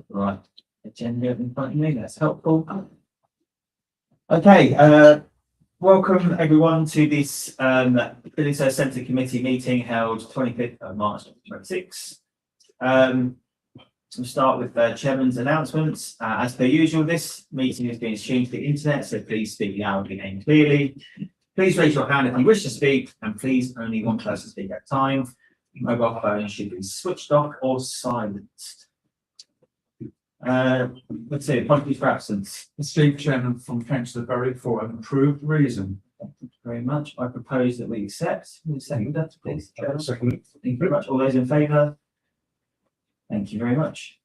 Right, agenda in front of me, that's helpful. Okay, welcome everyone to this Billingshurst Centre Committee meeting held 25th of March 2026. We'll start with the Chairman's announcements. As per usual, this meeting is being streamed to the internet, so please speak loudly and clearly. Please raise your hand if you wish to speak, and please only one person speak at a time. Mobile phones should be switched off or silenced. Let's see, apologies for absence. Steve Chairman from Councillor Berwick for an approved reason. Thank you very much. I propose that we accept. Will you second that, please? Second. Thank you very much. All those in favour? Thank you very much.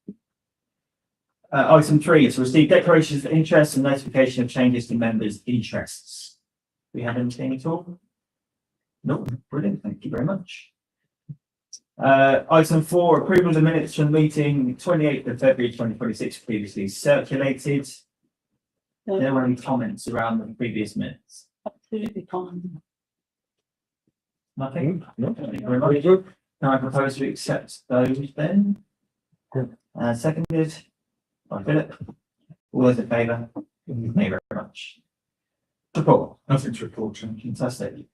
Item 3 is to receive declarations of interest and notification of changes to members' interests. Do we have anything at all? No, brilliant. Thank you very much. Item 4, approval of the minutes from meeting 28th of February 2026 previously circulated. Are there any comments around the previous minutes? Absolutely fine. Nothing? No. Thank you very much. Now I propose we accept those then. Seconded by Philip. All those in favour? Thank you very much. Report. Nothing to report, Chairman. Fantastic.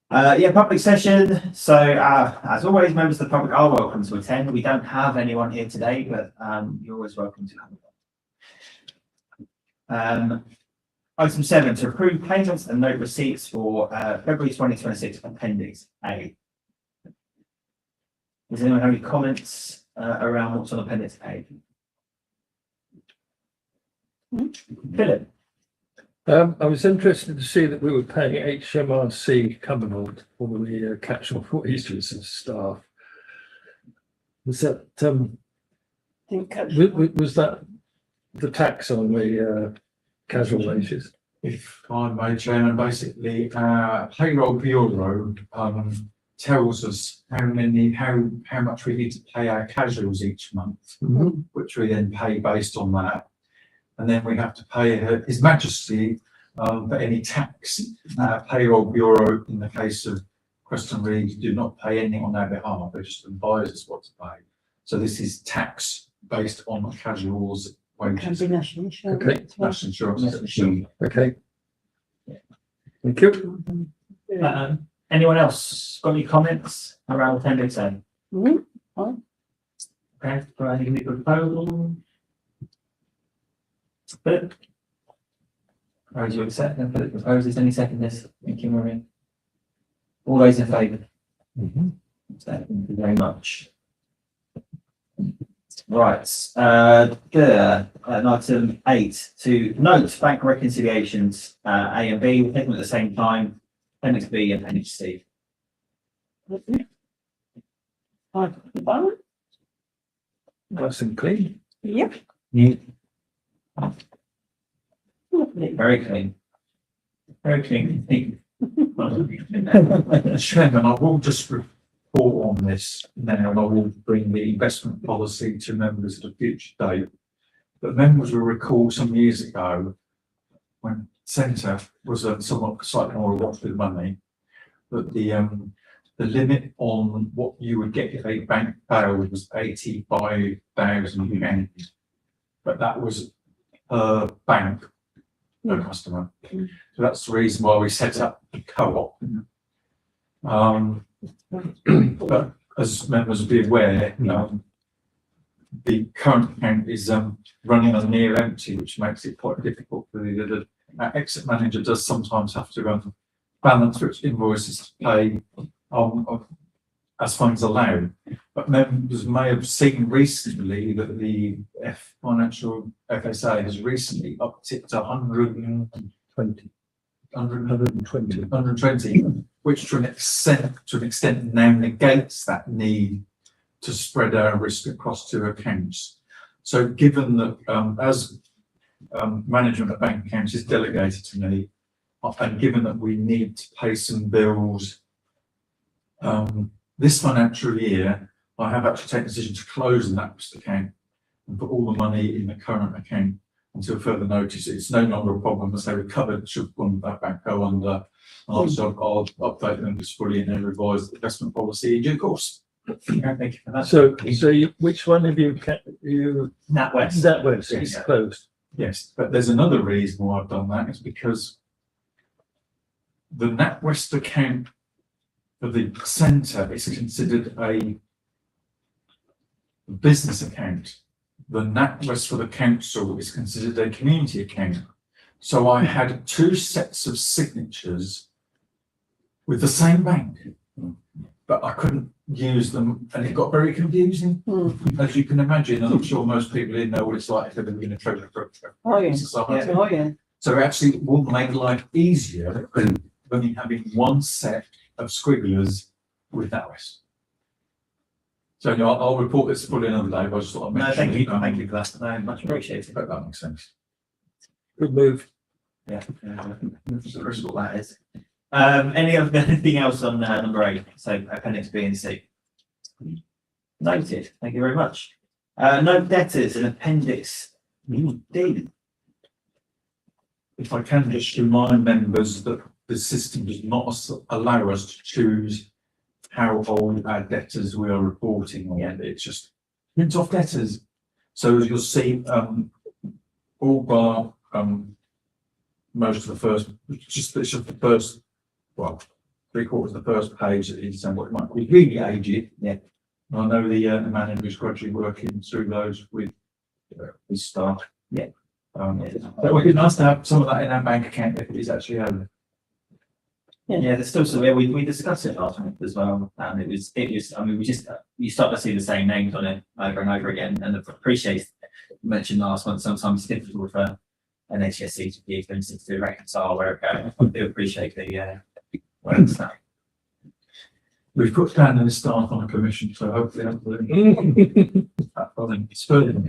Public session. So, as always, members of the public are welcome to attend. We don't have anyone here today, but you're always welcome to come. Item 7, to approve payments and note receipts for February 2026 Appendix A. Does anyone have any comments around what's on Appendix A? Philip? I was interested to see that we were paying HMRC Cumbernauld for the catch-all wages of staff. Was that was that the tax on the casual wages? If I may, Chairman, basically our payroll bureau tells us how much we need to pay our casuals each month, which we then pay based on that. And then we have to pay His Majesty for any tax. Payroll bureau, in the case of Preston Reed, do not pay anything on our behalf. They just advise us what to pay. So this is tax based on casuals' wages. Can be national insurance. Okay. National insurance. Okay. Thank you. Anyone else got any comments around Appendix A? Fine. Okay, do I give you a proposal? Philip? Or do you accept and Philip proposes any seconders? Thank you, Maureen. All those in favour? Thank you very much. Right, item 8, to note bank reconciliations, A and B, we'll take them at the same time, Appendix B and Appendix C. Nice and clean. Yep. Lovely. Very clean. Very clean. Chairman, I will just report on this now, and I will bring the investment policy to members at a future date. But members will recall some years ago when Centre was somewhat slightly more awash with money, that the limit on what you would get if a bank failed was £85,000, but that was per bank, per customer. So that's the reason why we set up the co-op. But as members will be aware, the current account is running on near empty, which makes it quite difficult for the exit manager does sometimes have to balance which invoices to pay as funds allow. But members may have seen recently that the financial FSA has recently upped it to 120, which to an extent now negates that need to spread our risk across 2 accounts. So given that as management of bank accounts is delegated to me, and given that we need to pay some bills this financial year, I have actually taken the decision to close that account and put all the money in the current account until further notice. It's no longer a problem, as they recovered should that bank go under. And also I'll update them fully in their revised investment policy in due course. Yeah, thank you for that. So which one have you, NatWest. that was, Yes. it's closed. Yes, but there's another reason why I've done that, is because the NatWest account for the centre is considered a business account. The NatWest for the council is considered a community account. So I had two sets of signatures with the same bank, but I couldn't use them, and it got very confusing. As you can imagine, and I'm sure most people didn't know what it's like if they're living in a trailer for Oh, yeah. society. Oh, yeah. So it actually will make life easier than having one set of squigglers with NatWest. So no, I'll report this fully another day, but I just thought I'd No, mention thank you. it. Thank you for that. No, much appreciated. But that makes sense. Good move. Yeah. Crystal that is. Anything else on number 8? So appendix B and C. Noted. Thank you very much. No debtors in appendix D. If I can just remind members that the system does not allow us to choose how old our debtors we are reporting on. It's just print off debtors. So as you'll see, all bar most of the first, it's just the first, well, 3/4 of the first page that is what it might be really aged. Yeah. I know the man who's gradually working through those with his staff. Yeah. But it would be nice to have some of that in our bank account if it is actually owned. Yeah, there's still some, we discussed it last week as well, and it was, I mean, you start to see the same names on it over and over again, and I appreciate, you mentioned last month, sometimes it's difficult for an HSC to be, for instance, to reconcile where it goes. I do appreciate the, words that. We've put down the staff on a commission, so hopefully it's further.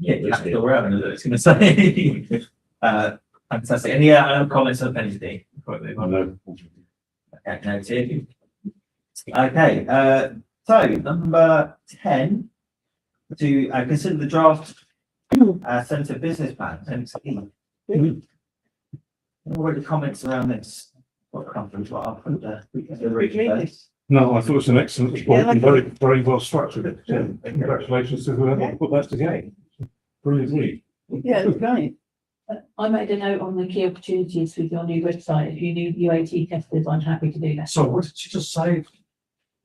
Yeah, that's still relevant, I was gonna say. Fantastic, any other comments on appendix D? Before we move on? No. Okay, noted. Okay, so number 10, to consider the draft centre business plan, appendix E. Already comments around this? What comes, what I'll put the first. No, I thought it was an excellent report Yeah, and very, very well structured. So congratulations to whoever put that together. Brilliant read. Yeah, it's great. I made a note on the key opportunities with your new website. If you need UAT testers, I'm happy to do that. So what did you just say?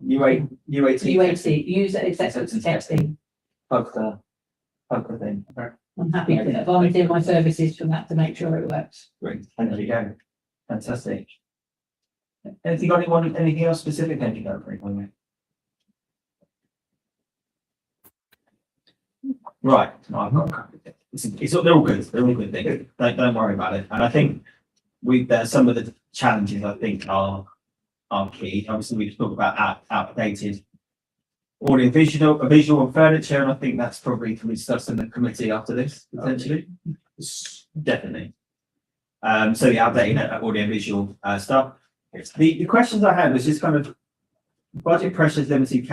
UAT. UAT, user acceptance testing. Plug the thing. I'm happy to volunteer my services for that to make sure it works. Great, and there you go. Fantastic. Anything else specific? Anything else? Right, no, I've got. They're all good. They're all good things. Don't worry about it. And I think some of the challenges I think are key. Obviously, we just talked about outdated audio visual and furniture, and I think that's probably to be discussed in the committee after this, potentially. Definitely. So the outdated audio visual stuff. The questions I had was just kind of budget pressures limiting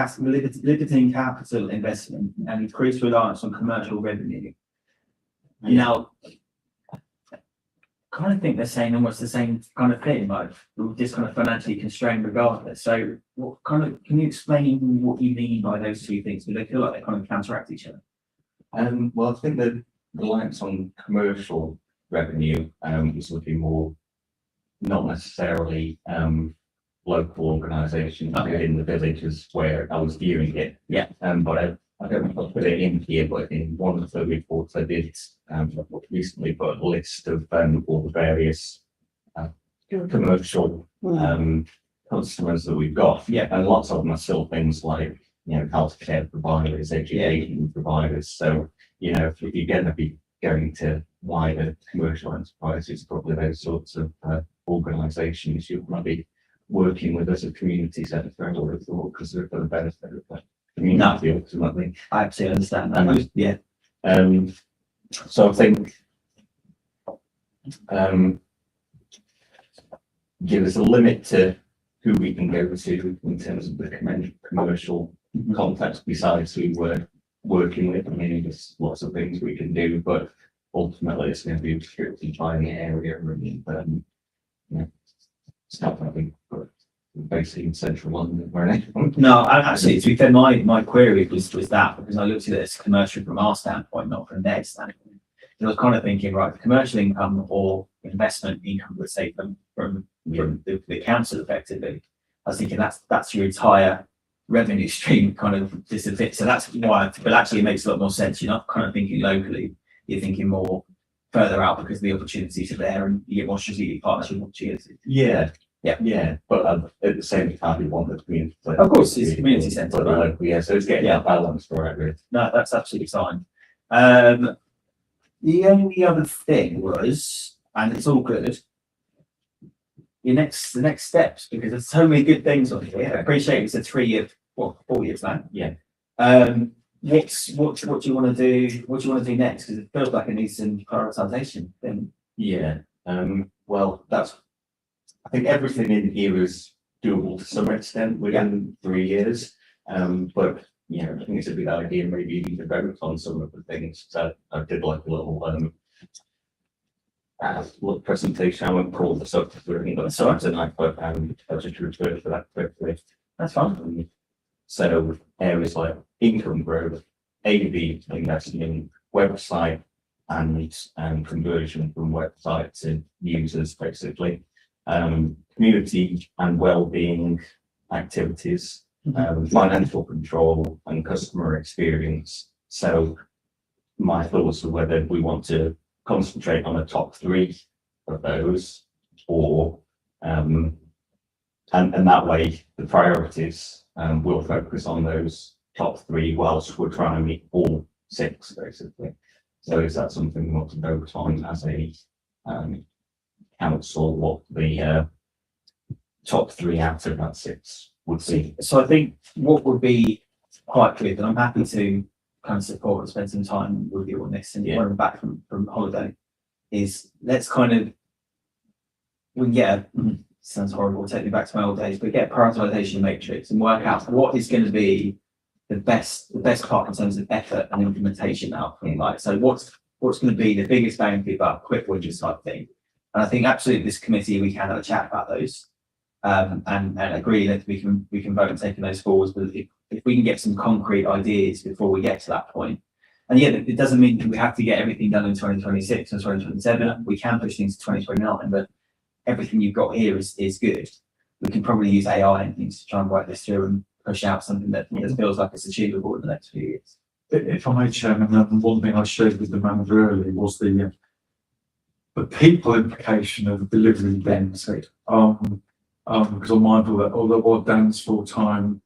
capital investment and increased reliance on commercial revenue. Now, I kind of think they're saying almost the same kind of thing, like we're just kind of financially constrained regardless. So what can you explain what you mean by those two things? Do they feel like they kind of counteract each other? Well, I think the reliance on commercial revenue is looking more not necessarily local organisations within the villages where I was viewing it. Yeah. But I don't know if I put it in here, but in one of the reports I did recently put a list of all the various commercial customers that we've got. Yeah. And lots of them are still things like, healthcare providers, education providers. So, if you're going to be going to wider commercial enterprises, probably those sorts of organisations you might be working with as a community centre, I would have thought, because they're for the benefit of the community ultimately. I absolutely understand that. Yeah. So I think give us a limit to who we can go to in terms of the commercial context besides who we're working with. I mean, there's lots of things we can do, but ultimately it's going to be restricted by the area and stuff, I think, but basically in central London, where anyone. No, actually, to be fair, my query was that because I looked at it as commercial from our standpoint, not from their standpoint. And I was kind of thinking, right, the commercial income or investment income, let's say from the council effectively. I was thinking that's your entire revenue stream kind of disappears. So that's why, but actually it makes a lot more sense. You're not kind of thinking locally, you're thinking more further out because the opportunities are there and you get more strategic partnership opportunities. Yeah. Yeah. Yeah, but at the same time, you want the community. Of course, it's community centre, But right? yeah, so it's getting that balance right, really. No, that's absolutely fine. The only other thing was, and it's all good. The next steps, because there's so many good things on here. I appreciate it's a 3 year, 4 year plan. Yeah. What do you want to do? What do you want to do next? Because it feels like it needs some prioritisation. Then Yeah, well, I think everything in here is doable to some extent within 3 years. But yeah, I think it's a good idea maybe even to vote on some of the things. So I did like a little presentation. I won't call this up because we're going to tonight, but I'll just refer to that quickly. that's fine. So areas like income growth, AV investing in website and conversion from website to users, basically. Community and well-being activities, financial control and customer experience. So my thoughts are whether we want to concentrate on the top 3 of those or and that way the priorities will focus on those top 3 whilst we're trying to meet all 6 basically. So is that something we want to vote on as a council, what the top 3 out of that 6 would be? So I think what would be quite clear, that I'm happy to kind of support and spend some time with you on this and when I'm back from holiday, is let's kind of, we can get sounds horrible, take me back to my old days, but get a prioritisation matrix and work out what is going to be the best part in terms of effort and implementation outcome. Like, so what's going to be the biggest bang for your buck, quick widgets type thing. And I think absolutely this committee, we can have a chat about those and agree that we can vote on taking those forwards. But if we can get some concrete ideas before we get to that point, and yeah, it doesn't mean that we have to get everything done in 2026 or 2027. We can push things to 2029, but everything you've got here is good. We can probably use AI and things to try and work this through and push out something that feels like it's achievable in the next few years. If I may, Chairman, one thing I shared with the manager earlier was the people implication of delivering things. Because I'm mindful that although while Dan's full-time,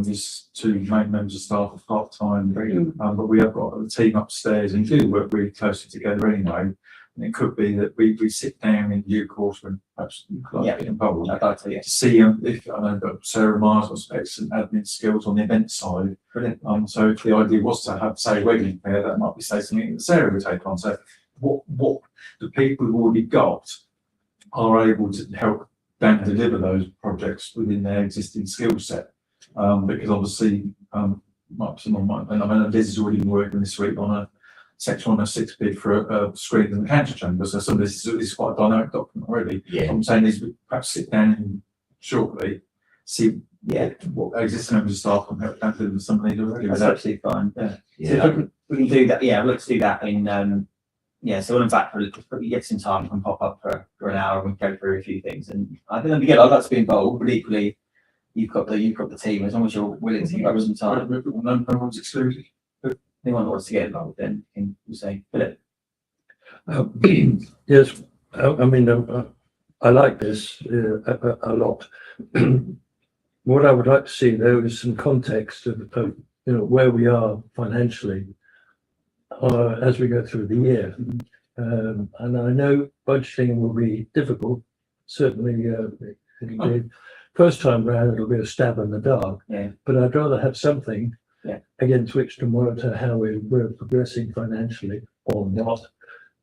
his 2 main members of staff are part-time, but we have got a team upstairs and do work really closely together anyway. And it could be that we sit down in due course when perhaps you could get involved. I'd like to, To see if I know that Sarah Myers has excellent admin skills on the event side. Brilliant. So if the idea was to have, say, wedding fair, that might be say something that Sarah would take on. So what the people who've already got are able to help Dan deliver those projects within their existing skill set. Because obviously, someone might, and I mean, Liz has already been working this week on a Section 106 bid for a screen in the cancer chamber. So some of this is quite a dynamic document already. Yeah. I'm saying is we perhaps sit down and shortly see what existing members of staff can help Dan deliver some of these already. That's absolutely fine. Yeah. So we can do that. Yeah, let's do that in so when I'm back, we get some time, we can pop up for an hour and we can go through a few things. And I think that'd be good. I'd like to be involved, but equally you've got the team, as long as you're willing to give up some time. No one's excluded. Anyone who wants to get involved, then can say, Philip. Yes, I mean, I like this a lot. What I would like to see though is some context of where we are financially as we go through the year. And I know budgeting will be difficult. Certainly, it'll be, first time round it'll be a stab in the dark. Yeah. But I'd rather have something against which to monitor how we're progressing financially or not,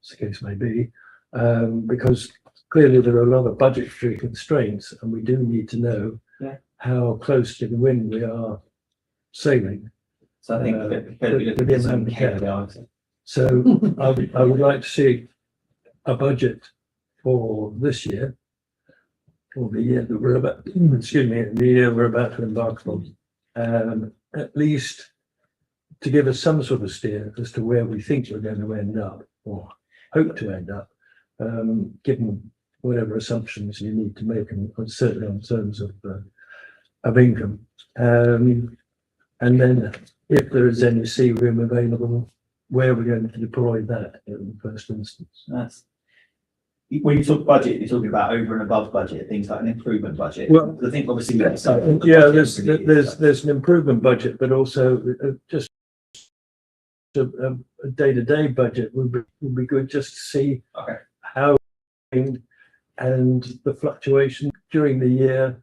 as the case may be, because clearly there are a lot of budgetary constraints, and we do need to know how close to the wind we are sailing. So I think So I would like to see a budget for this year, or the year that we're about, excuse me, the year we're about to embark on, at least to give us some sort of steer as to where we think we're going to end up or hope to end up, given whatever assumptions you need to make, and certainly in terms of income. And then if there is any sea room available, where we're going to deploy that in the first instance. That's, when you talk budget, you're talking about over and above budget, things like an improvement budget. Well, I think obviously. Yeah, there's an improvement budget, but also just a day-to-day budget would be good just to see Okay. how and the fluctuation during the year.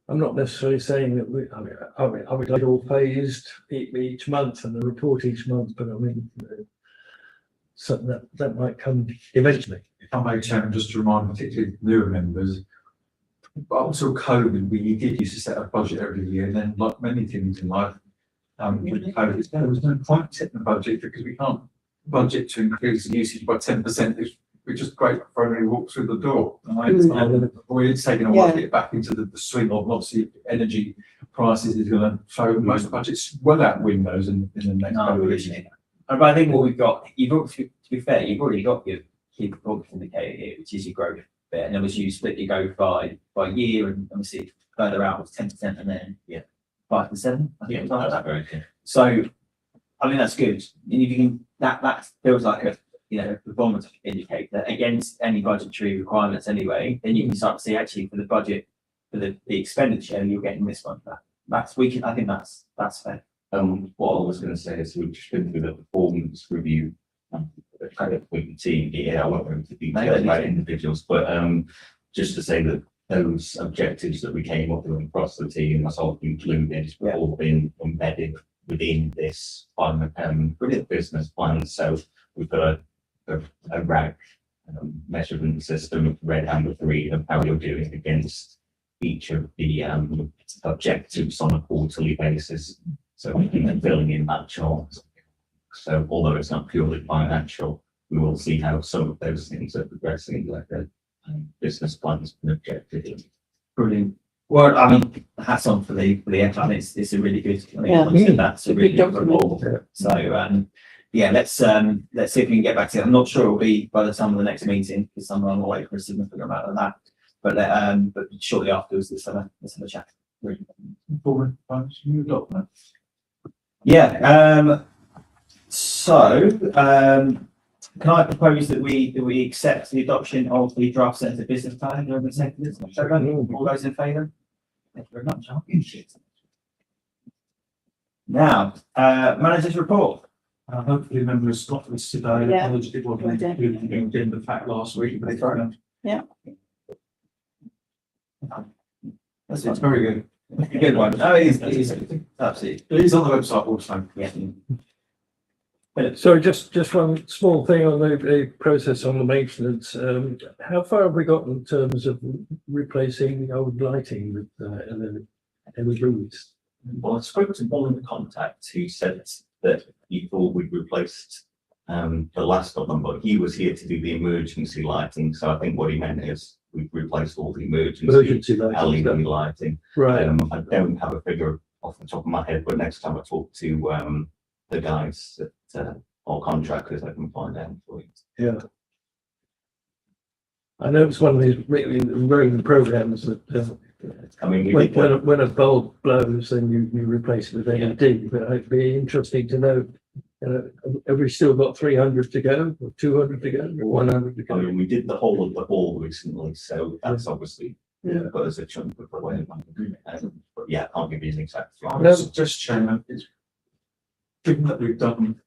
I'm not necessarily saying that I would like all phased each month and a report each month, but I mean, something that might come eventually. If I may, Chairman, just to remind particularly newer members, but up until COVID, we did used to set a budget every year, and then like many things in life, with COVID, there was no point setting a budget because we can't budget to increase the usage by 10%. Which is great for everyone who walks through the door. And I understand we're taking a while to get back into the swing of obviously energy prices is going to throw most of the budgets well out windows in the next couple of years. But I think what we've got, to be fair, you've already got your key performance indicator here, which is your growth bit. And then as you split your growth by year, and obviously further out was 10% and then 5 to 7. I think it was like that. Very good. So I think that's good. And if you can, that feels like a performance indicator against any budgetary requirements anyway, then you can start to see actually for the budget, for the expenditure, you're getting this one. I think that's fair. What I was going to say is we've just been through the performance review kind of with the team here. I won't go into detail about individuals, but just to say that those objectives that we came up with across the team, myself included, have all been embedded within this business plan. So we've got a RAG measurement system, red, amber, green, of how you're doing against each of the objectives on a quarterly basis. So we can filling in that chart. So although it's not purely financial, we will see how some of those things are progressing, like the business plans and objectives. Brilliant. Well, I mean, hats on for the effort. It's a really good. That's a really good report. So let's see if we can get back to it. I'm not sure it'll be by the time of the next meeting because I'm on the way for a significant amount of that. But shortly afterwards, let's have a chat. Forward, new document. Yeah. Can I propose that we accept the adoption of the draft centre business plan? Do I have a second? All those in favour? Thank you very much. Now, manager's report. Hopefully members got this today. Yeah. Apologies, it wasn't included in the fact last week, but it's That's it's very good. a good one. Oh, it is absolutely. It is on the website also. Yeah. So just one small thing on the process on the maintenance. How far have we got in terms of replacing the old lighting with LEDs? Well, I spoke to one of the contacts who said that he thought we'd replaced the last of them, but he was here to do the emergency lighting. So I think what he meant is we've replaced all the emergency LED lighting. Right. I don't have a figure off the top of my head, but next time I talk to the guys that or contractors, I can find out for you. Yeah. I know it's one of these road programs that I mean, we did when a bulb blows, then you replace it with LED. But it'd be interesting to know, have we still got 300 to go, or 200 to go, or 100 to I go? mean, we did the whole of the hall recently, so that's obviously put us a chunk of the way. But yeah, I can't give you an exact I figure. would suggest, Chairman, it's given that we've done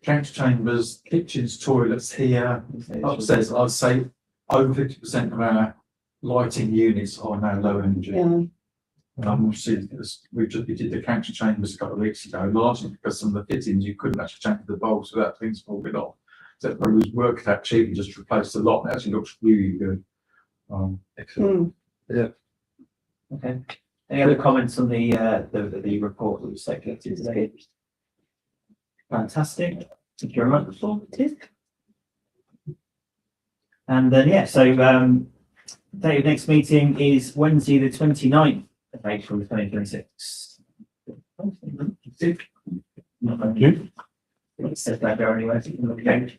council chambers, kitchens, toilets here, upstairs, I'd say over 50% of our lighting units are now low energy. Obviously, we did the council chambers a couple of weeks ago, largely because some of the fittings you couldn't actually change the bulbs without things falling off. So it was worked out cheap and just replaced a lot. It actually looks really good. Excellent. Okay. Any other comments on the report that was circulated today? Fantastic. Thank you very much. And then Date of next meeting is Wednesday, the 29th of April, 2026. Thank you. It says that there anyway. Okay.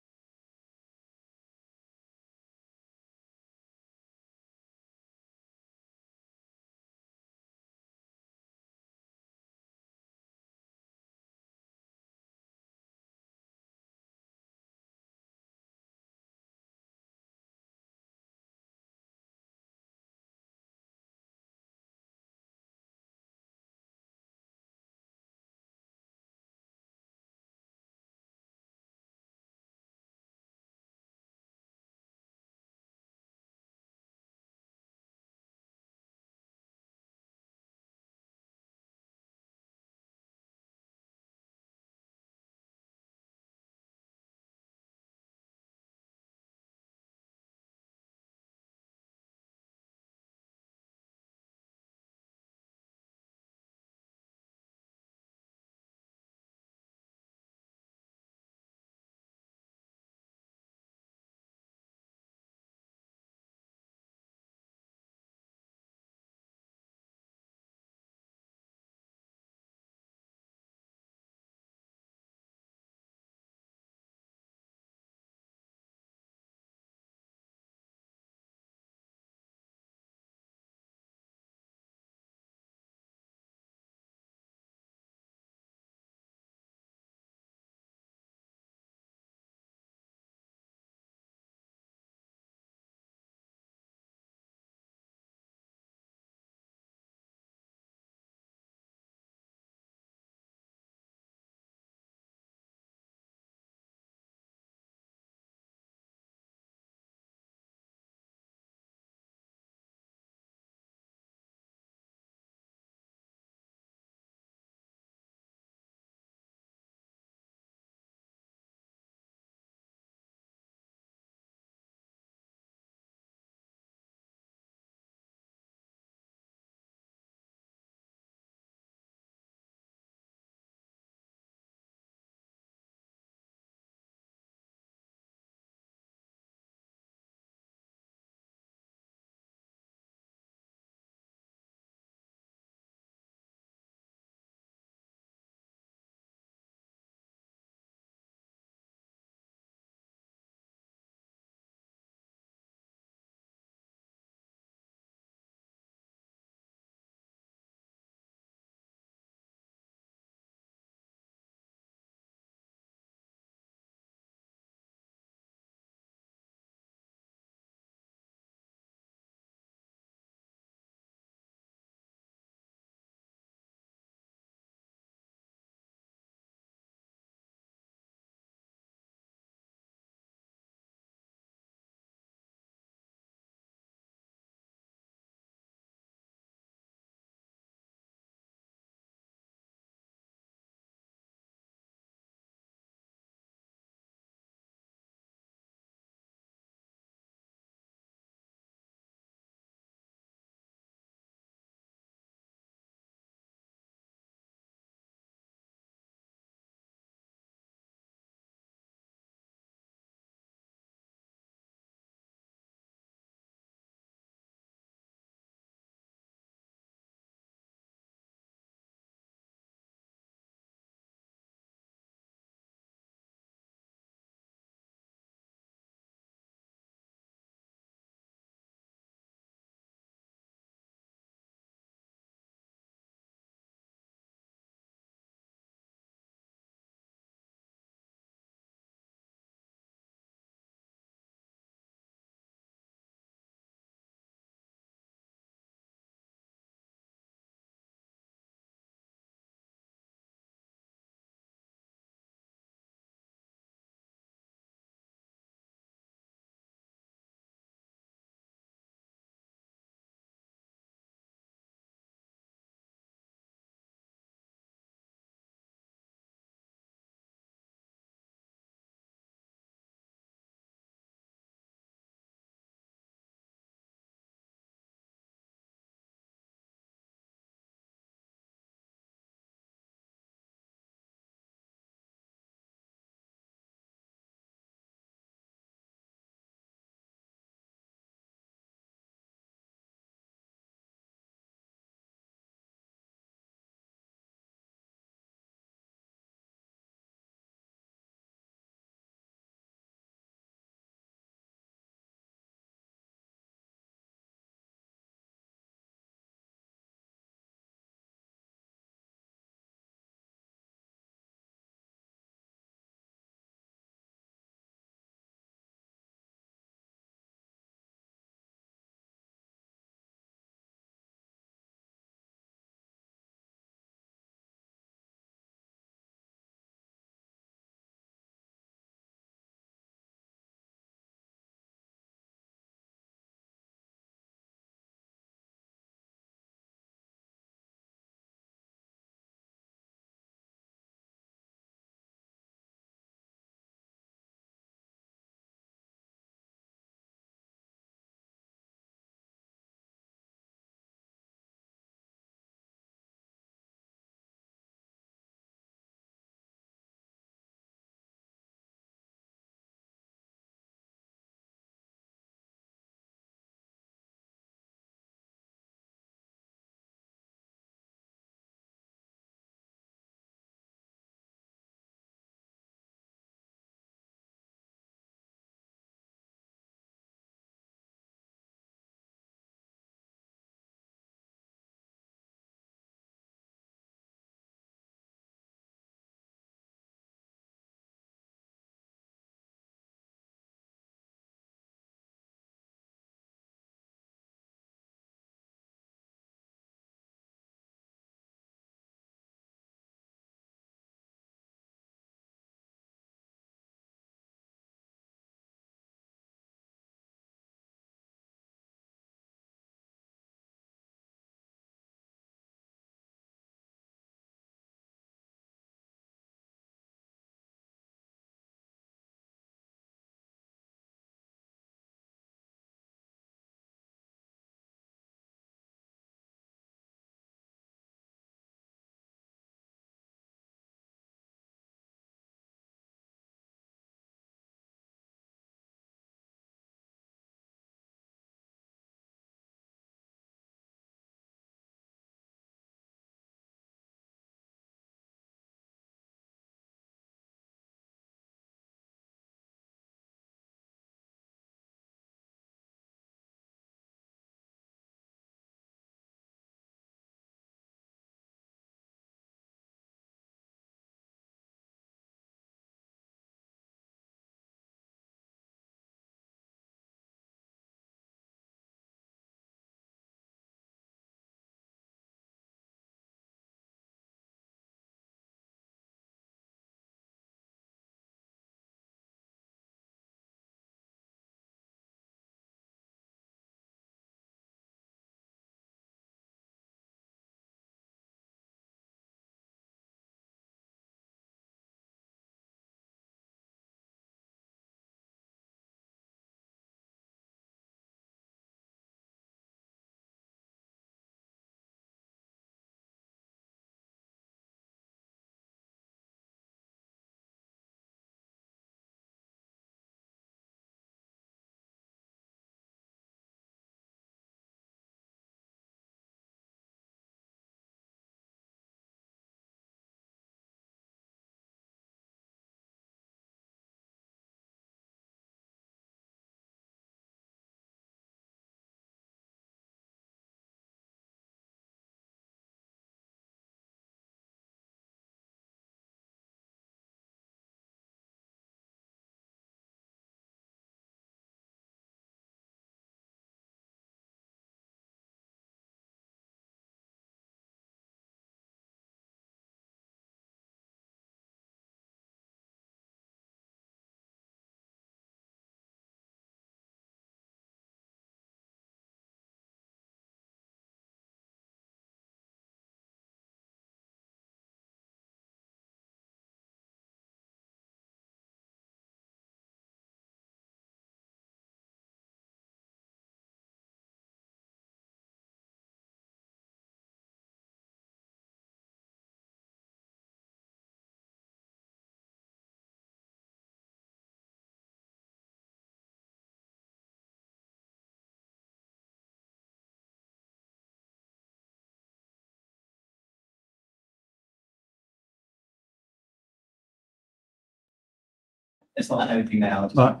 It's not anything now. It's Right.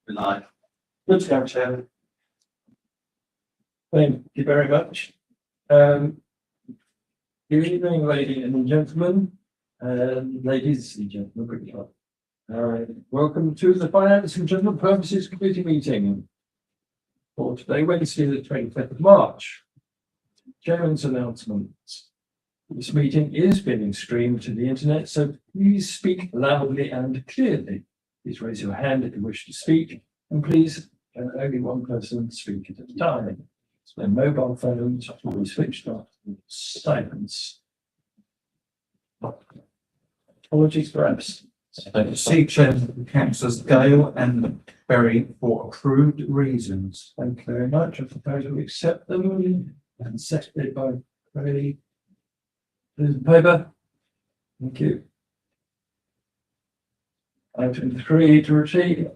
live. Good to go, Chairman. Thank you very much. Good evening, ladies and gentlemen, ladies and gentlemen, pretty much. Welcome to the Finance and General Purposes Committee meeting for today, Wednesday, the 25th of March. Chairman's announcements. This meeting is being streamed to the internet, so please speak loudly and clearly. Please raise your hand if you wish to speak, and please only one person speak at a time. So their mobile phones will be switched off with silence. Apologies for absence. See Chairman Councillors Gale and Berry for approved reasons. Thank you very much. I propose we accept them and seconded by Ray. Those in favour? Thank you. Item 3, to receive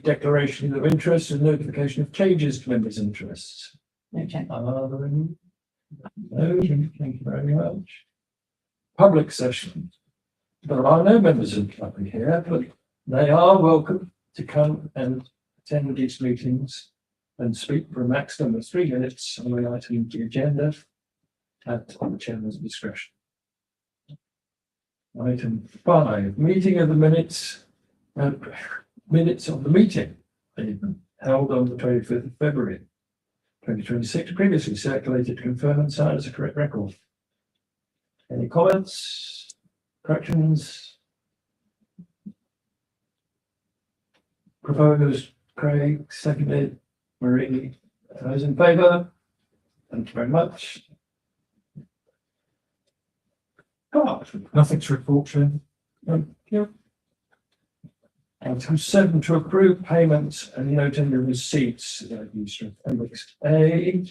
declarations of interest and notification of changes to members' interests. No check. Are there any? No, thank you very much. Public session. There are no members of the public here, but they are welcome to come and attend these meetings and speak for a maximum of 3 minutes on the item of the agenda at the chairman's discretion. Item 5, meeting of the minutes of the meeting held on the 25th of February 2026, previously circulated to confirm and sign as a correct record. Any comments, corrections? Proposed, Craig, seconded, Marie, those in favour? Thank you very much. Nothing to report, Chairman. Thank you. Item 7, to approve payments and noting the receipts. Appendix A.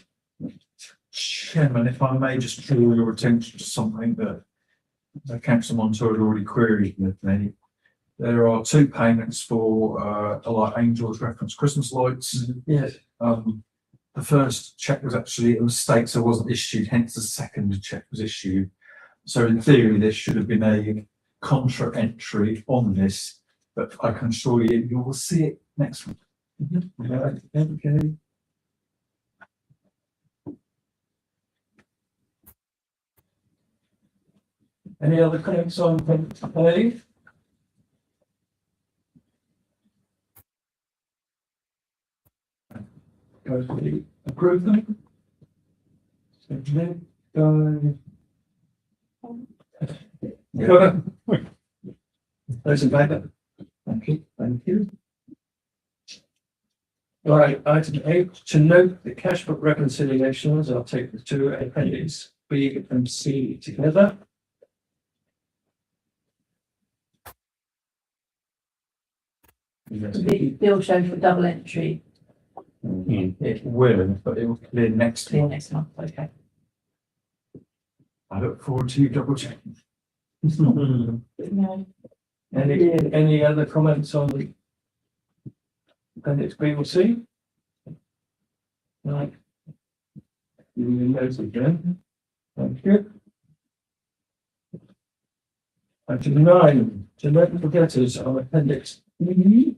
Chairman, if I may just draw your attention to something that Councillor Montour had already queried with me. There are 2 payments for like Angel's reference Christmas lights. Yes. The first cheque was actually a mistake, so it wasn't issued, hence the second cheque was issued. So in theory, there should have been a contra entry on this, but I can assure you, you will see it next week. Right, okay. Any other comments on appendix A? Goes to the approve them. Seconded by- Those in favour? Thank you, thank you. Right, item 8, to note the cash book reconciliations, I'll take the 2 appendix B and C together. The bill shows for double entry It will, but it will clear next for week. next month, okay. I look forward to you double checking. No, Any other comments on the appendix B or C? Right. You note again. Thank you. Item 9, to note the debtors on appendix E.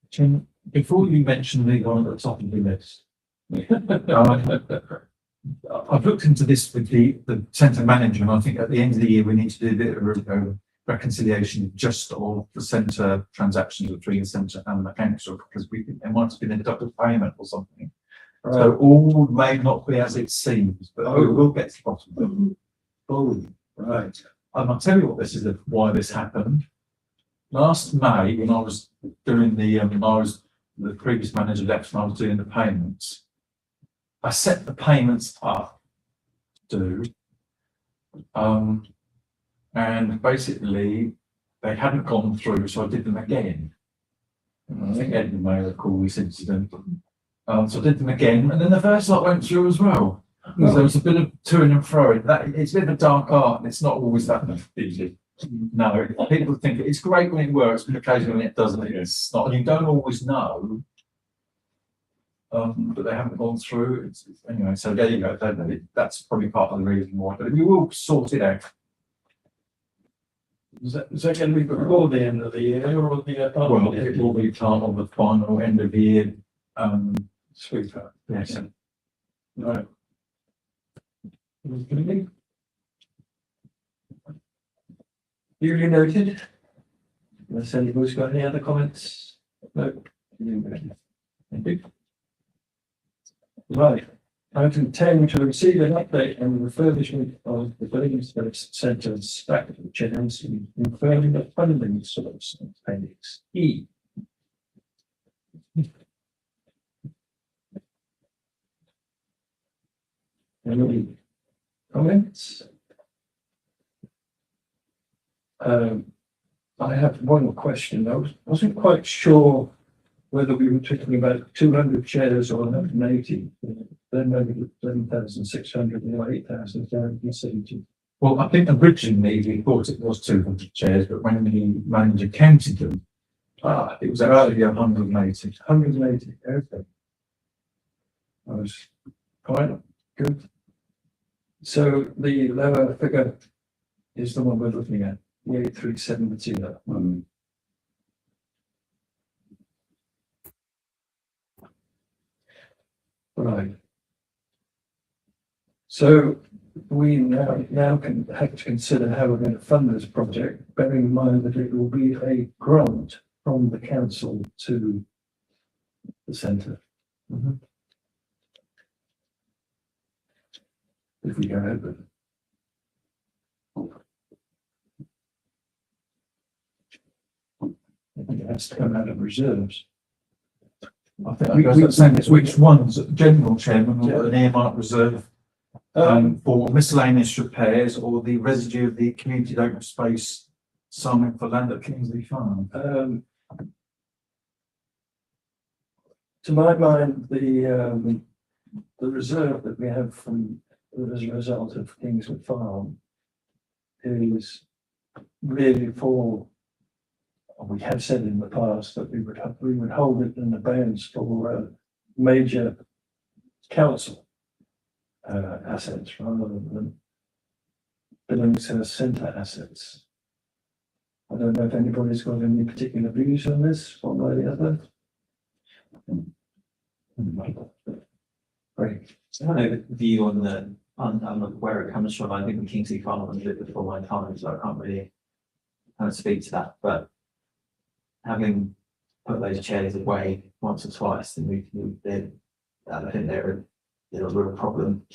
Chairman, before you mention the one at the top of the list, I've looked into this with the centre manager, and I think at the end of the year, we need to do a bit of a reconciliation just of the centre transactions between the centre and the council, because we think there might have been a double payment or something. So all may not be as it seems, but we will get to the bottom of it. Oh, right. I'll tell you what this is, why this happened. Last May, when I was doing the previous manager left and I was doing the payments, I set the payments up to and basically they hadn't gone through, so I did them again. And I think Edmund may recall this incident. So I did them again, and then the first lot went through as well. So there was a bit of toing and froing. That it's a bit of a dark art, and it's not always that easy. No, people think it's great when it works, but occasionally when it doesn't, it's not. You don't always know. But they haven't gone through. Anyway, so there you go. That's probably part of the reason why. But we will sort it out. Is that going to be before the end of the year or the? Well, it will be part of the final end of the year, Sweeper. yes. Right. Okay. Duly noted. Unless anybody's got any other comments? No. Thank you. Right. Item 10, to receive an update on the refurbishment of the Billingshurst Centre stack of chairs and confirming the funding source, appendix E. Any comments? I have one question. Wasn't quite sure whether we were talking about 200 chairs or 180. Then maybe 7,600 or 8,770. Well, I think originally we thought it was 200 chairs, but when the manager counted them, it was actually 180. 180, okay. I was quite good. So the lower figure is the one we're looking at, the 8370. That one. Right. So we now can have to consider how we're going to fund this project, bearing in mind that it will be a grant from the council to the centre. If we go ahead with it. I think it has to come out of reserves. I think I was saying it's which ones, general chairman or an earmark reserve for miscellaneous repairs or the residue of the community open space assignment for land at Kingsley Farm. To my mind, the reserve that we have from as a result of Kingswood Farm is really for. We have said in the past that we would hold it in abeyance for major council assets rather than Billingshurst Centre assets. I don't know if anybody's got any particular views on this, one way or the other. Great. I have a view on where it comes from. I think the Kingsley Farm was a bit before my time, so I can't really kind of speak to that. But having put those chairs away once or twice, then I think there's a real problem.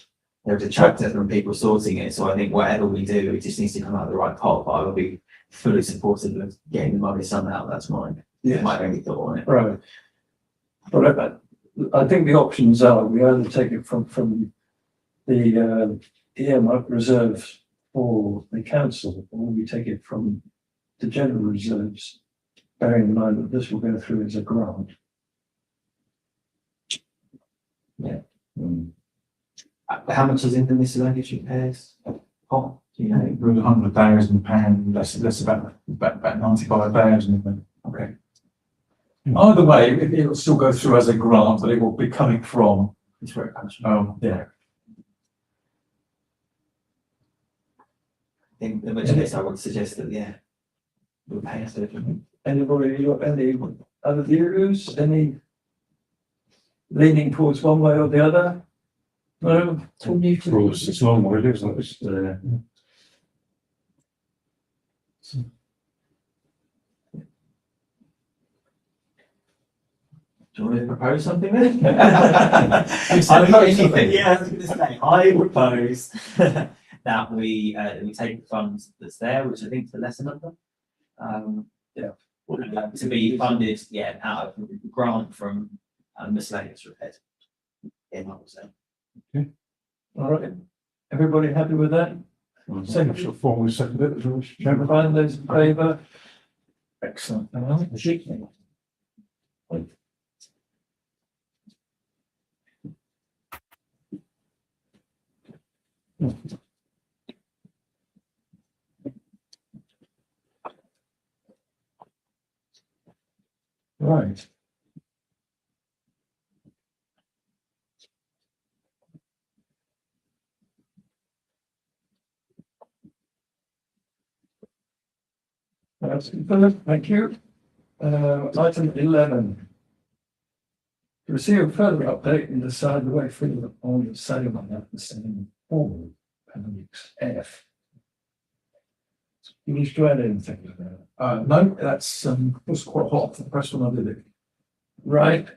There's a chapter from people sorting it. So I think whatever we do, it just needs to come out of the right pot. But I will be fully supportive of getting the money somehow. That's my only thought on it. Right. But I think the options are we either take it from the earmark reserves for the council, or we take it from the general reserves, bearing in mind that this will go through as a grant. How much is in the miscellaneous repairs pot? Do you know? £100,000, less about 95,000. Okay. Either way, it'll still go through as a grant, but it will be coming from. It's where it comes from. Yeah. In which case, I would suggest that we'll pay us differently. Anybody got any other views? Any leaning towards one way or the other? No? It's all new to me. Rules, it's long way, isn't it? Do you want to propose something then? I was going to say, I propose that we take the funds that's there, which I think is the lesser number. To be funded, out of the grant from miscellaneous repairs. I would say. All right. Everybody happy with that? Same shall formally second it, as well, Mr. Chairman. Find those in favour? Excellent. Right. That's confirmed. Thank you. Item 11. To receive a further update and decide the way forward on the sale of the same form, appendix F. You wish to add anything to that? No, that's, was quite hot for the press when I did it. Right.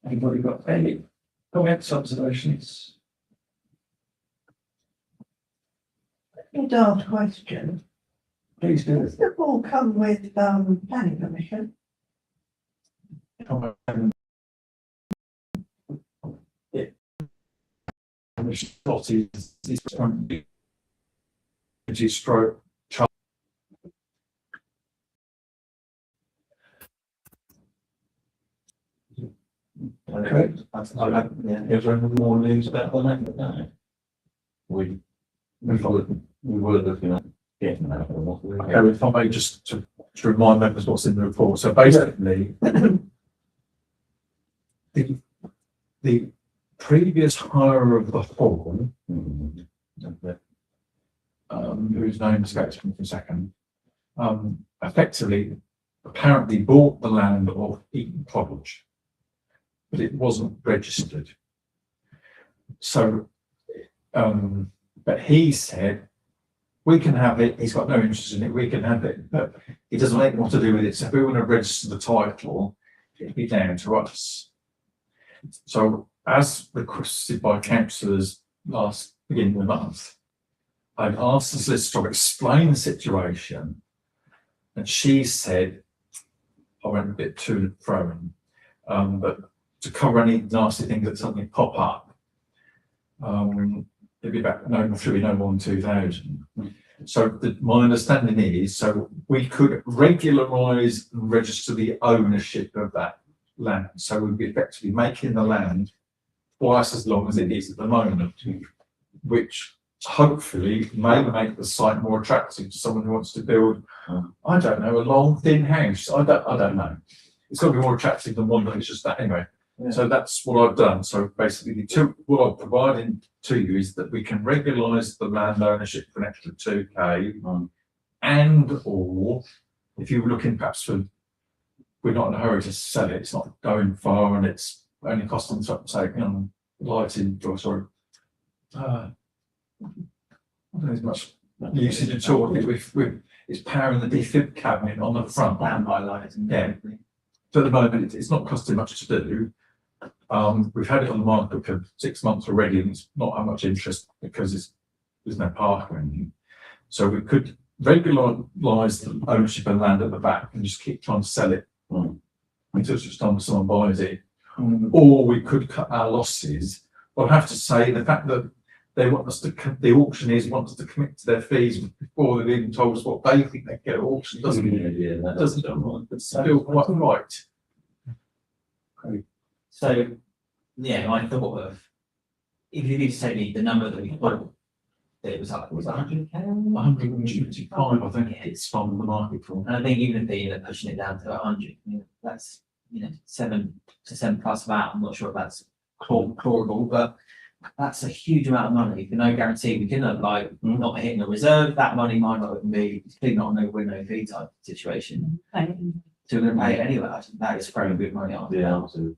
Anybody got any comments, observations? A daft question. Please do. Does the ball come with, planning permission? The shot is stroke. Okay. Is there any more news about the land? No. We were looking at getting that. Okay, if I may just to remind members what's in the report. So basically, the previous hire of the hall, whose name escapes me for a second, effectively, apparently bought the land of Eton College, but it wasn't registered. So, but he said, we can have it, he's got no interest in it, we can have it, but he doesn't want what to do with it. So if we want to register the title, it'd be down to us. So as requested by councillors last beginning of the month, I've asked the solicitor to explain the situation, and she said, I went a bit to and fro, but to cover any nasty things that suddenly pop up, it'd be about, no, should be no more than 2,000. So my understanding is, so we could regularise and register the ownership of that land. So we'd be effectively making the land twice as long as it is at the moment, which hopefully may make the site more attractive to someone who wants to build, I don't know, a long thin house. I don't know. It's got to be more attractive than one that is just that anyway. Yeah. So that's what I've done. So basically, what I'm providing to you is that we can regularise the land ownership for an extra 2K, and or if you're looking perhaps for, we're not in a hurry to sell it. It's not going far, and it's only costing say lighting. Sorry, I don't know as much usage at all. It's powering the defib cabinet on the front. Land highlights and Yeah. So at the moment, it's not costing much to do. We've had it on the market for 6 months already, and it's not how much interest because there's no park or anything. So we could regularise the ownership of land at the back and just keep trying to sell it until it's just time someone buys it. Or we could cut our losses. But I have to say the fact that they want us to, the auctioneers want us to commit to their fees before they've even told us what they think they get at auction it's still quite right. So, yeah, I thought of, if you could say the number that we put, that it was up, was 100K? 125, I think Yeah. it's from the market for. And I think even if they end up pushing it down to 100, that's, 7 to 7 plus VAT. I'm not sure if that's clawable, but that's a huge amount of money for no guarantee. We can have not hitting a reserve, that money might not even be, it's clearly not a no win, no fee type situation. So we're gonna pay it anyway. I think that is throwing good money on. Yeah, absolutely.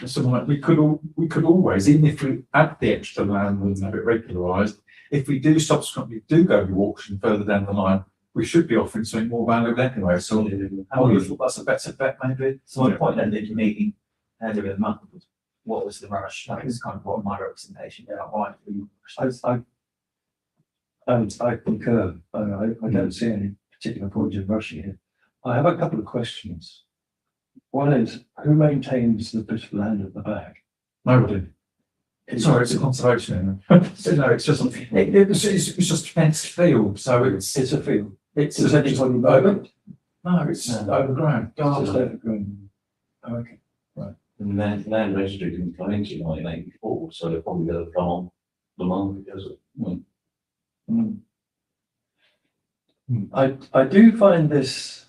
So like we could always, even if we add the extra land and have it regularised, if we do subsequently go to auction further down the line, we should be offering something more valuable anyway. So I would have thought that's a better bet maybe. So my point then, that you meeting earlier in the month was, what was the rush? That is kind of what my representation. Why? I concur. I don't see any particular point in rushing it. I have a couple of questions. One is, who maintains the bit of land at the back? Nobody. Sorry, it's a conservation. No, it's just it's just fenced field. So it's a field. It's Does anybody mow it? No, it's overgrown. It's just overgrown. Oh, okay. And then land registry didn't come into 1984, so they're probably going to come on the market as I do find this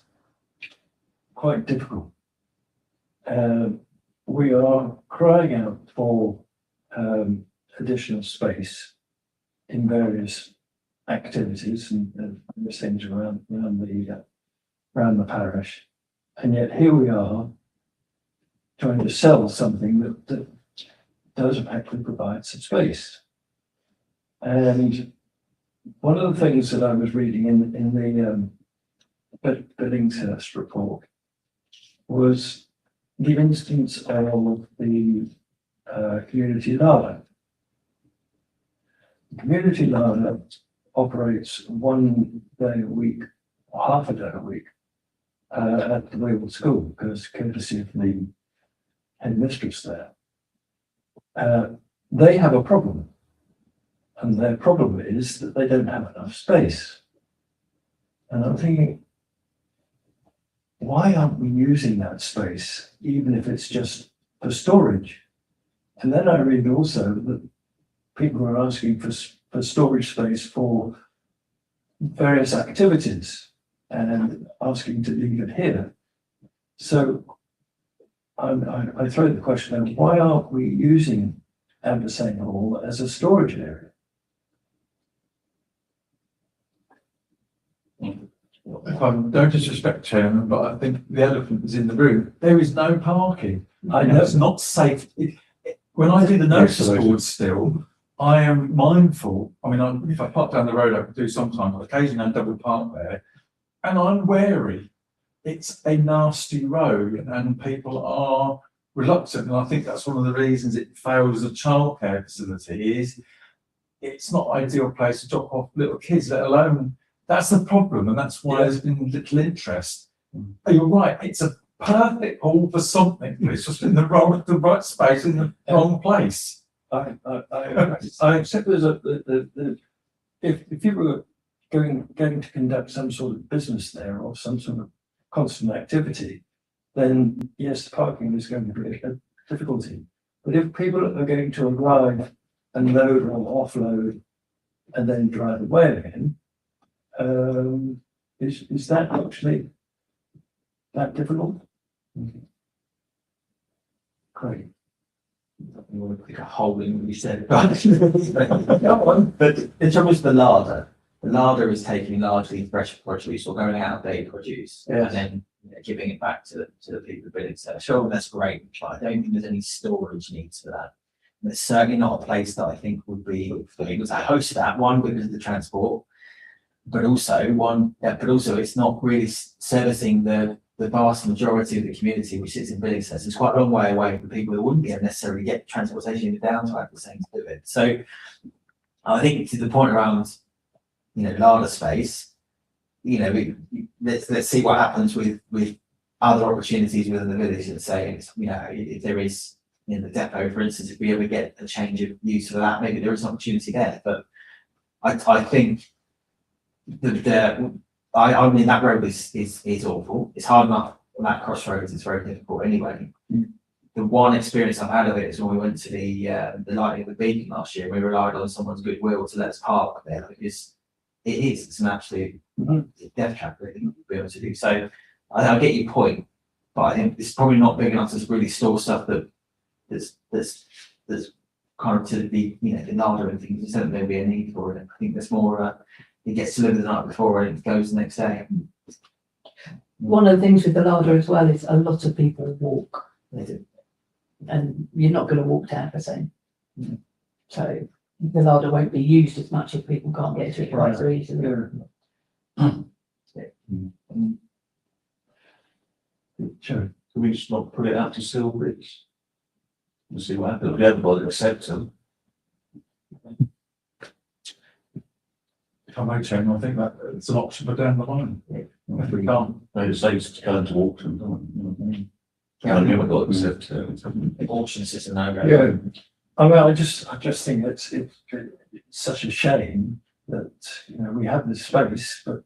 quite difficult. We are crying out for additional space in various activities and various things around the parish. And yet here we are trying to sell something that does actually provide some space. And one of the things that I was reading in the Billingshurst report was the instance of the community larder. The community larder operates 1 day a week, or half a day a week, at the Wayward School, because courtesy of the headmistress there. They have a problem, and their problem is that they don't have enough space. And I'm thinking, why aren't we using that space, even if it's just for storage? And then I read also that people are asking for storage space for various activities and asking to leave it here. So I throw the question out, why aren't we using Ambersane Hall as a storage area? No disrespect, Chairman, but I think the elephant is in the room. There is no parking. I know. It's not safe. When I do the notice boards still, I am mindful. I mean, if I park down the road, I can do sometimes. Occasionally I double park there, and I'm wary. It's a nasty road, and people are reluctant. And I think that's one of the reasons it fails as a childcare facility. Is it's not an ideal place to drop off little kids, let alone. That's the problem, and that's why there's been little interest. You're right, it's a perfect hall for something, but it's just in the right space in the wrong place. I accept if you were going to conduct some sort of business there or some sort of constant activity, then yes, parking is going to be a difficulty. But if people are going to arrive and load or offload and then drive away again, is that actually that difficult? Great. You want to pick a hole in what you said, but in terms of the larder is taking largely fresh produce or going out of day produce and then giving it back to the people building. So sure, that's great, but I don't think there's any storage needs for that. And it's certainly not a place that I think would be able to host that, one, because of the transport, but also it's not really servicing the vast majority of the community which sits in Billingshurst. It's quite a long way away from people who wouldn't be able to necessarily get transportation in the downtime the same to do it. So I think to the point around, larder space, let's see what happens with other opportunities within the village. And say, if there is in the depot, for instance, if we ever get a change of use for that, maybe there is an opportunity there. But I think I mean that road is awful. It's hard enough on that crossroads. It's very difficult anyway. The one experience I've had of it is when we went to the lighting of the beacon last year. We relied on someone's goodwill to let us park there because it's an absolute death trap really to be able to do. So I get your point, but I think it's probably not big enough to really store stuff that's kind of to be the larder and things. There's certainly be a need for it. I think there's more. It gets delivered the night before and it goes the next day. One of the things with the larder as well is a lot of people walk. They do. And you're not going to walk down the same. So the larder won't be used as much if people can't get to it quite so easily. Sure. Can we just not put it out to Silbridge? We'll see what happens. If everybody accepts them. If I may, Chairman, I think that it's an option for down the line. If we can't. They decide to go into auction, don't they? Yeah, I've never got accept. Auction system now. Yeah. I mean, I just think it's such a shame that we have this space, but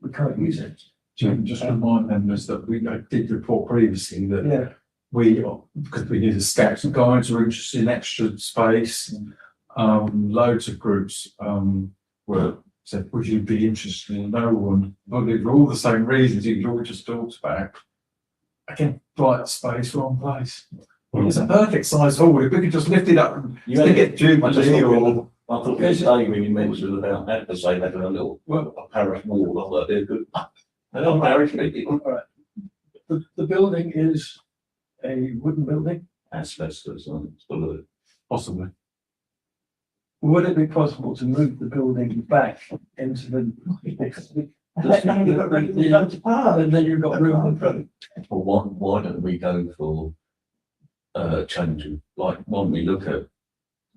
we can't use it. Chairman, just remind members that I did report previously that Yeah. because we did a scouts and guides were interested in extra space. Loads of groups said, would you be interested in no one? For all the same reasons you all just talked about. Again, right space, wrong place. It's a perfect size hall. If we could just lift it up and stick it Jubilee or I thought this day when you mentioned about that, to say having a little, a parish wall, I thought they're good. They are parish people. The building is a wooden building. Asbestos, it's full of. Possibly. Would it be possible to move the building back into the? Then you've got room in the front of park. And then you've got room in front. Well, why don't we go for, change of, like, why don't we look at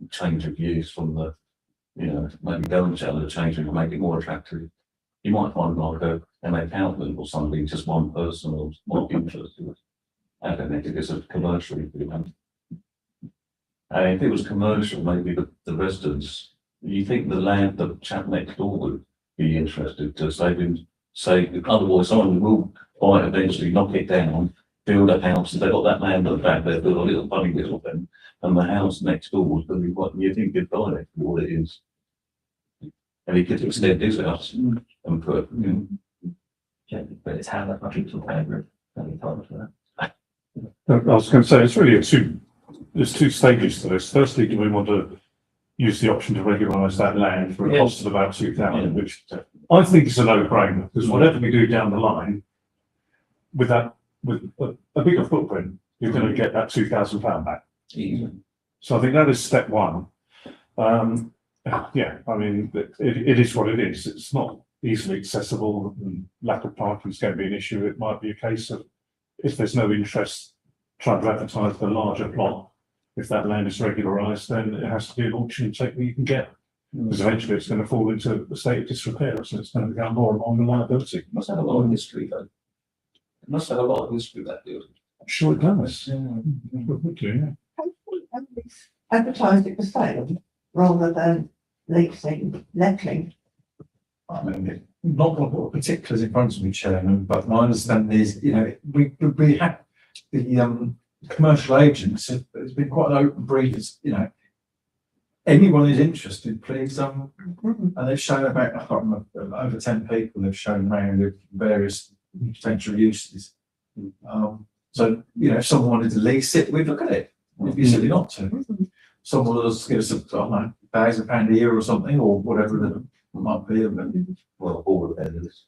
change of use from the, you know, maybe go and tell the change and make it more attractive. You might find like an accountant or something, just one person or one interested. I don't think it's a commercial, you know. And if it was commercial, maybe the residents, you think the chap next door would be interested to say, otherwise someone will buy it eventually, knock it down, build a house, they've got that land at the back, they've built a little funny little thing, and the house next door was going to be what you think you'd buy it for what it is. And he could extend his house and put, you know. But it's how that much people favour it. I was going to say, it's really there's two stages to this. Firstly, do we want to use the option to regularise that land for a cost of about 2,000, which I think is a no-brainer, because whatever we do down the line, with a bigger footprint, you're going to get that £2,000 back. So I think that is step one. Yeah, I mean, it is what it is. It's not easily accessible, and lack of parking is going to be an issue. It might be a case of, if there's no interest, trying to advertise the larger plot. If that land is regularised, then it has to be an auction and take what you can get. Because eventually it's going to fall into a state of disrepair, so it's going to become more and more of a liability. It must have a lot of history though. It must have a lot of history, that building. I'm sure it does. Advertise it for sale rather than leasing, letting. I mean, not got what particulars in front of me, Chairman, but my understanding is, you know, we have the commercial agents, it's been quite an open brief, it's, you know, anyone who's interested, please, and they've shown about, I can't remember, over 10 people they've shown around with various potential uses. So, you know, if someone wanted to lease it, we'd look at it. It'd be silly not to. Someone will just give us, I don't know, £1,000 a year or something, or whatever it might be. Well, all of it is.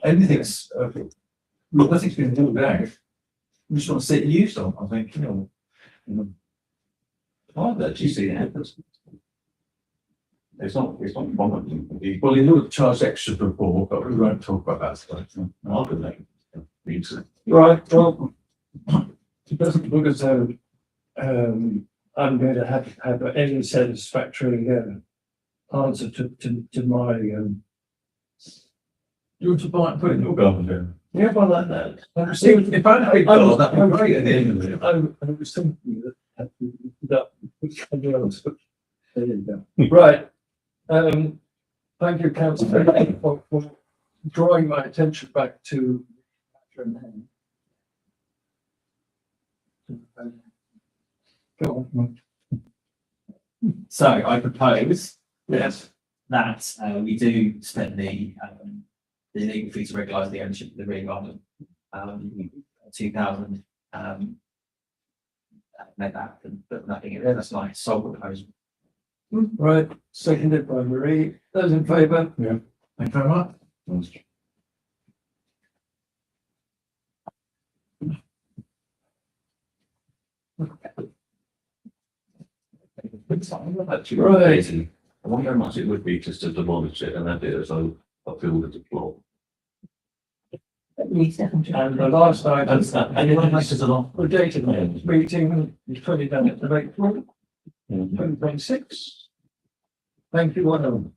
Anything's, look, nothing's been ruled out. We just want to see it used on, I think, you know. I've actually seen it happen. It's not common. Well, he would have charged extra before, but we won't talk about that today. I could make it. Right, well, it doesn't look as though I'm going to have any satisfactory answer to my You want to buy it and put it in your garden? yeah, well, that. If I had $8, that'd be great at the end of it. I was thinking that there you go. Right. Thank you, councillor, for drawing my attention back to. Go on. So I propose Yes. that we do spend the legal fee to regulise the ownership of the rear garden, 2,000, make that and put nothing in there. That's my sole proposal. Right, seconded by Marie. Those in favour? Thank you very much. Actually, Right. I wonder how much it would be just to demolish it and have it as a field of the plot. And the last item, Anyone makes a lot. the date of the meeting, the 29th of April, 2026. Thank you, all.